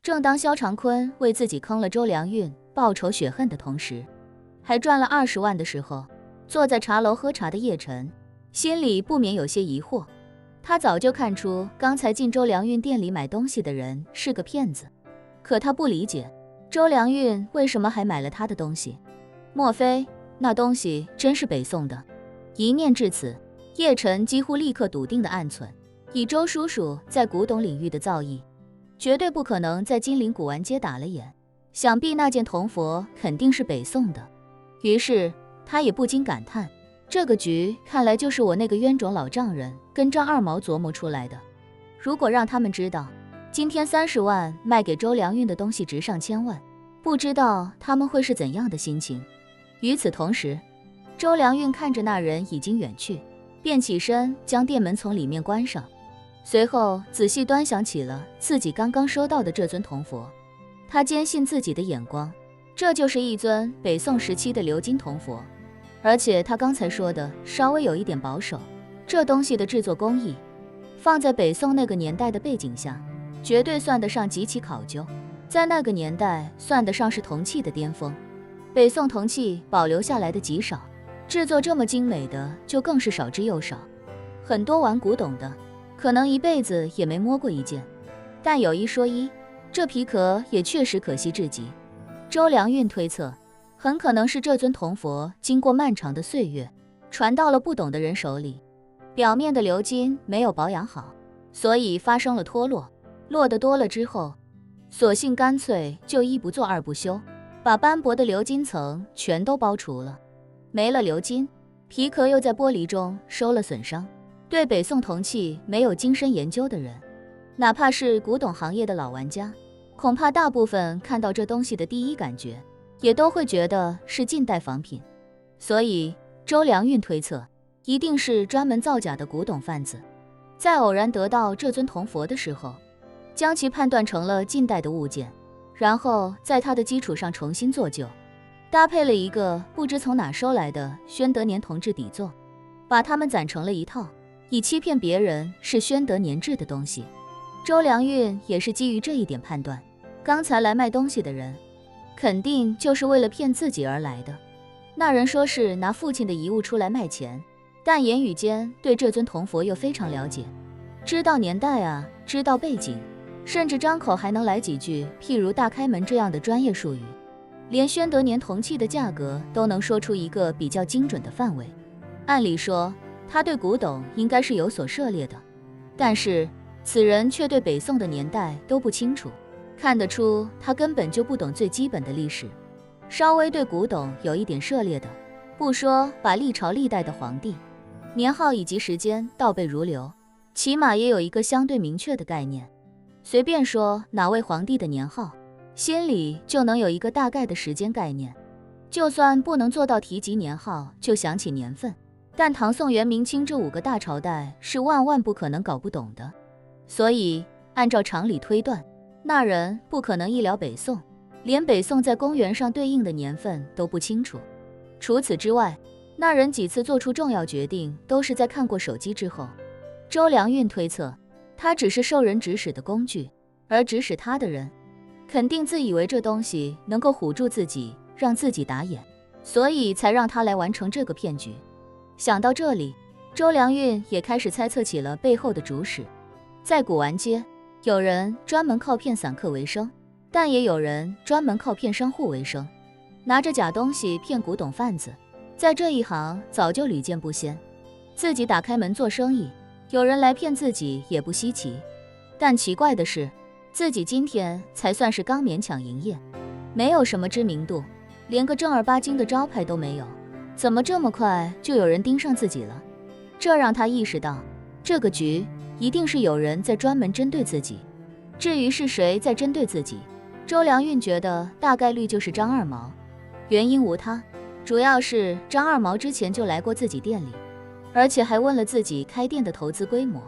正当萧长坤为自己坑了周良运报仇雪恨的同时，还赚了20万的时候，坐在茶楼喝茶的叶晨心里不免有些疑惑。他早就看出刚才进周良运店里买东西的人是个骗子，可他不理解周良运为什么还买了他的东西。莫非那东西真是北宋的？一念至此，叶晨几乎立刻笃定地暗存，以周叔叔在古董领域的造诣，绝对不可能在金陵古玩街打了眼，想必那件铜佛肯定是北宋的。于是他也不禁感叹，这个局看来就是我那个冤种老丈人跟张二毛琢磨出来的。如果让他们知道今天30万卖给周良运的东西值上千万，不知道他们会是怎样的心情。与此同时，周良运看着那人已经远去，便起身将店门从里面关上，随后仔细端详起了自己刚刚收到的这尊铜佛。他坚信自己的眼光，这就是一尊北宋时期的鎏金铜佛，而且他刚才说的稍微有一点保守，这东西的制作工艺放在北宋那个年代的背景下，绝对算得上极其考究，在那个年代算得上是铜器的巅峰。北宋铜器保留下来的极少，制作这么精美的就更是少之又少。很多玩古董的可能一辈子也没摸过一件，但有一说一，这皮壳也确实可惜至极。周良运推测，很可能是这尊铜佛经过漫长的岁月传到了不懂的人手里，表面的鎏金没有保养好，所以发生了脱落，落得多了之后，索性干脆就一不做二不休，把斑驳的鎏金层全都剥除了。没了鎏金，皮壳又在玻璃中受了损伤。对北宋铜器没有精深研究的人，哪怕是古董行业的老玩家，恐怕大部分看到这东西的第一感觉也都会觉得是近代仿品。所以周良运推测，一定是专门造假的古董贩子，在偶然得到这尊铜佛的时候，将其判断成了近代的物件，然后在它的基础上重新做旧，搭配了一个不知从哪收来的宣德年铜制底座，把它们攒成了一套，以欺骗别人是宣德年制的东西。周良运也是基于这一点判断，刚才来卖东西的人肯定就是为了骗自己而来的。那人说是拿父亲的遗物出来卖钱，但言语间对这尊铜佛又非常了解，知道年代啊，知道背景，甚至张口还能来几句譬如大开门这样的专业术语，连宣德年铜器的价格都能说出一个比较精准的范围。按理说他对古董应该是有所涉猎的，但是此人却对北宋的年代都不清楚，看得出他根本就不懂最基本的历史。稍微对古董有一点涉猎的，不说把历朝历代的皇帝年号以及时间倒背如流，起码也有一个相对明确的概念。随便说哪位皇帝的年号，心里就能有一个大概的时间概念。就算不能做到提及年号就想起年份，但唐宋元明清这5个大朝代是万万不可能搞不懂的。所以按照常理推断，那人不可能一聊北宋，连北宋在公元上对应的年份都不清楚。除此之外，那人几次做出重要决定都是在看过手机之后。周良运推测，他只是受人指使的工具，而指使他的人肯定自以为这东西能够唬住自己，让自己打眼，所以才让他来完成这个骗局。想到这里，周良运也开始猜测起了背后的主使。在古玩街，有人专门靠骗散客为生，但也有人专门靠骗商户为生，拿着假东西骗古董贩子，在这一行早就屡见不鲜。自己打开门做生意，有人来骗自己也不稀奇，但奇怪的是，自己今天才算是刚勉强营业，没有什么知名度，连个正儿八经的招牌都没有，怎么这么快就有人盯上自己了？这让他意识到，这个局一定是有人在专门针对自己。至于是谁在针对自己，周良运觉得大概率就是张二毛。原因无他，主要是张二毛之前就来过自己店里，而且还问了自己开店的投资规模。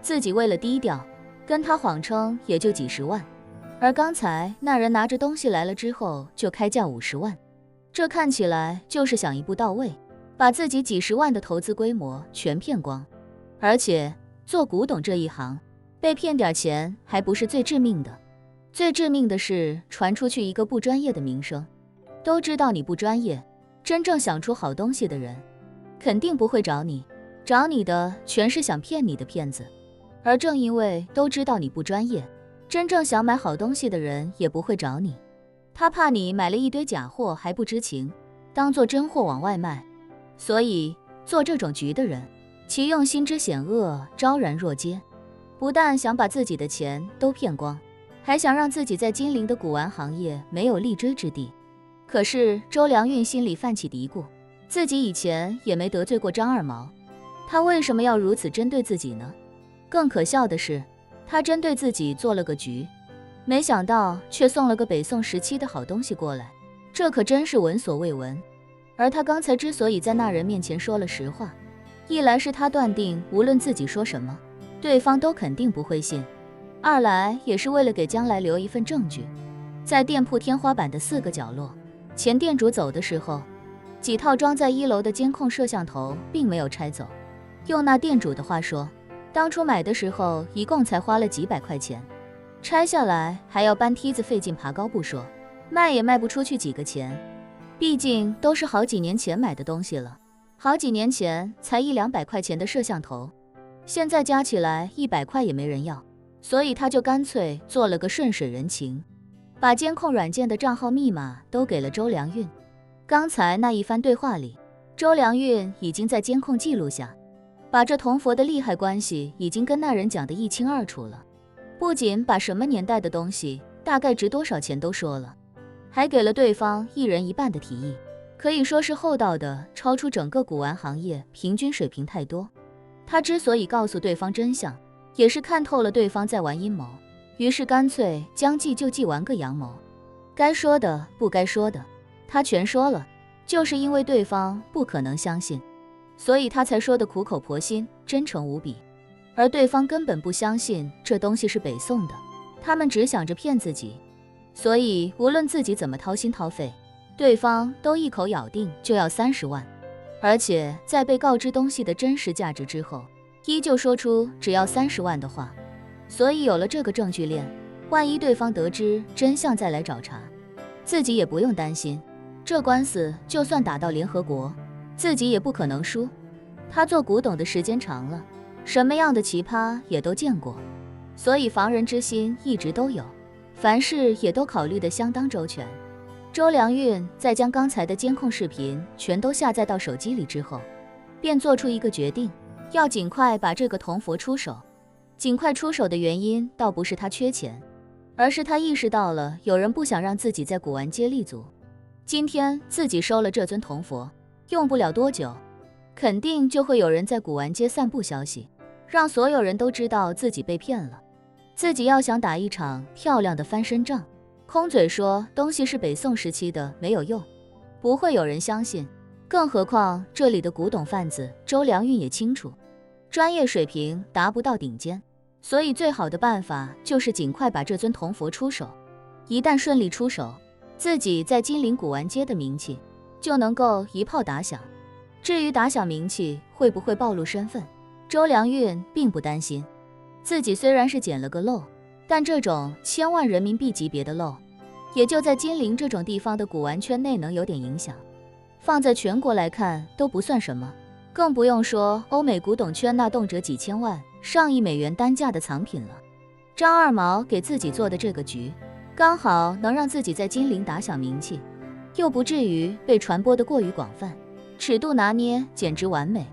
自己为了低调，跟他谎称也就几十万，而刚才那人拿着东西来了之后就开价50万，这看起来就是想一步到位，把自己几十万的投资规模全骗光。而且做古董这一行，被骗点钱还不是最致命的，最致命的是传出去一个不专业的名声，都知道你不专业，真正想出好东西的人肯定不会找你，找你的全是想骗你的骗子。而正因为都知道你不专业，真正想买好东西的人也不会找你，他怕你买了一堆假货还不知情，当做真货往外卖。所以做这种局的人，其用心之险恶，昭然若揭。不但想把自己的钱都骗光，还想让自己在金陵的古玩行业没有立锥之地。可是周良运心里泛起嘀咕，自己以前也没得罪过张二毛，他为什么要如此针对自己呢？更可笑的是，他针对自己做了个局，没想到却送了个北宋时期的好东西过来，这可真是闻所未闻。而他刚才之所以在那人面前说了实话，一来是他断定无论自己说什么，对方都肯定不会信；二来也是为了给将来留一份证据。在店铺天花板的4个角落，前店主走的时候，几套装在1楼的监控摄像头并没有拆走。用那店主的话说，当初买的时候一共才花了几百块钱，拆下来还要搬梯子费劲爬高不说，卖也卖不出去几个钱。毕竟都是好几年前买的东西了，好几年前才100-200块钱的摄像头，现在加起来100块也没人要，所以他就干脆做了个顺水人情，把监控软件的账号密码都给了周良运。刚才那一番对话里，周良运已经在监控记录下，把这铜佛的利害关系已经跟那人讲得一清二楚了，不仅把什么年代的东西大概值多少钱都说了，还给了对方1人1半的提议，可以说是厚道的超出整个古玩行业平均水平太多。他之所以告诉对方真相，也是看透了对方在玩阴谋，于是干脆将计就计玩个阳谋，该说的不该说的他全说了。就是因为对方不可能相信，所以他才说的苦口婆心，真诚无比。而对方根本不相信这东西是北宋的，他们只想着骗自己，所以无论自己怎么掏心掏肺，对方都一口咬定就要30万。而且在被告知东西的真实价值之后，依旧说出只要30万的话。所以有了这个证据链，万一对方得知真相再来找茬，自己也不用担心，这官司就算打到联合国，自己也不可能输。他做古董的时间长了，什么样的奇葩也都见过，所以防人之心一直都有，凡事也都考虑得相当周全。周良运在将刚才的监控视频全都下载到手机里之后，便做出一个决定，要尽快把这个铜佛出手。尽快出手的原因倒不是他缺钱，而是他意识到了有人不想让自己在古玩街立足。今天自己收了这尊铜佛，用不了多久，肯定就会有人在古玩街散布消息，让所有人都知道自己被骗了。自己要想打一场漂亮的翻身仗，空嘴说东西是北宋时期的没有用，不会有人相信。更何况这里的古董贩子周良运也清楚，专业水平达不到顶尖，所以最好的办法就是尽快把这尊铜佛出手。一旦顺利出手，自己在金陵古玩街的名气就能够一炮打响。至于打响名气会不会暴露身份，周良运并不担心。自己虽然是捡了个漏，但这种1000万人民币级别的漏，也就在金陵这种地方的古玩圈内能有点影响，放在全国来看都不算什么，更不用说欧美古董圈那动辄几千万、上亿美元单价的藏品了。张二毛给自己做的这个局，刚好能让自己在金陵打响名气，又不至于被传播得过于广泛，尺度拿捏简直完美。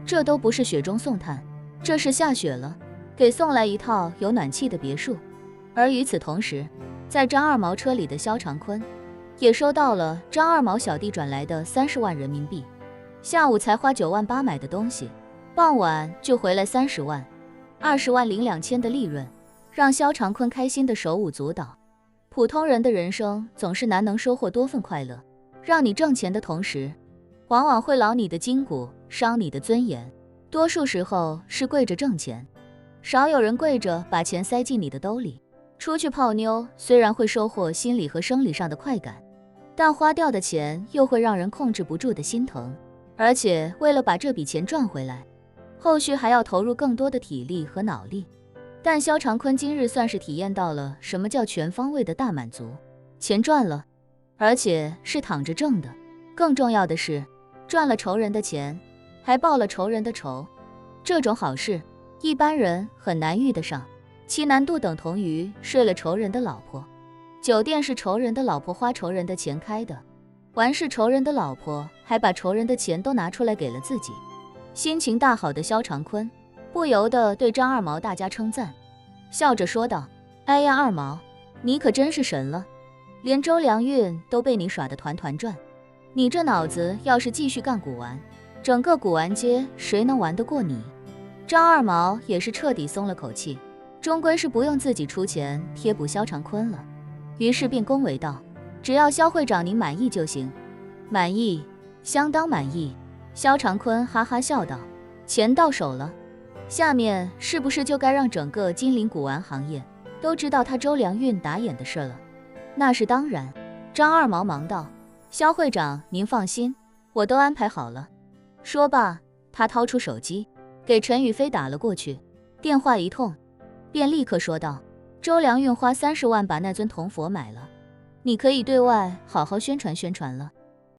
这都不是雪中送炭，这是下雪了，给送来一套有暖气的别墅。而与此同时，在张二毛车里的肖长坤也收到了张二毛小弟转来的30万人民币，下午才花9万8买的东西，傍晚就回来30万，20万零2千的利润，让肖长坤开心的手舞足蹈。普通人的人生总是难能收获多份快乐，让你挣钱的同时，往往会劳你的筋骨，伤你的尊严。多数时候是跪着挣钱，少有人跪着把钱塞进你的兜里。出去泡妞虽然会收获心理和生理上的快感，但花掉的钱又会让人控制不住的心疼，而且为了把这笔钱赚回来，后续还要投入更多的体力和脑力。但萧长坤今日算是体验到了什么叫全方位的大满足，钱赚了，而且是躺着挣的。更重要的是，赚了仇人的钱，还报了仇人的仇。这种好事，一般人很难遇得上，其难度等同于睡了仇人的老婆。酒店是仇人的老婆花仇人的钱开的，完事仇人的老婆还把仇人的钱都拿出来给了自己。心情大好的萧长坤不由得对张二毛大加称赞，笑着说道：哎呀，二毛，你可真是神了，连周良运都被你耍得团团转。你这脑子要是继续干古玩，整个古玩街谁能玩得过你？张二毛也是彻底松了口气，终归是不用自己出钱贴补萧长坤了，于是便恭维道：只要萧会长您满意就行。满意，相当满意。萧长坤哈哈笑道：钱到手了，下面是不是就该让整个金陵古玩行业都知道他周良运打眼的事了？那是当然。张二毛忙道：萧会长您放心，我都安排好了。说罢，他掏出手机给陈宇飞打了过去，电话一通，便立刻说道：周良运花30万把那尊铜佛买了，你可以对外好好宣传宣传了。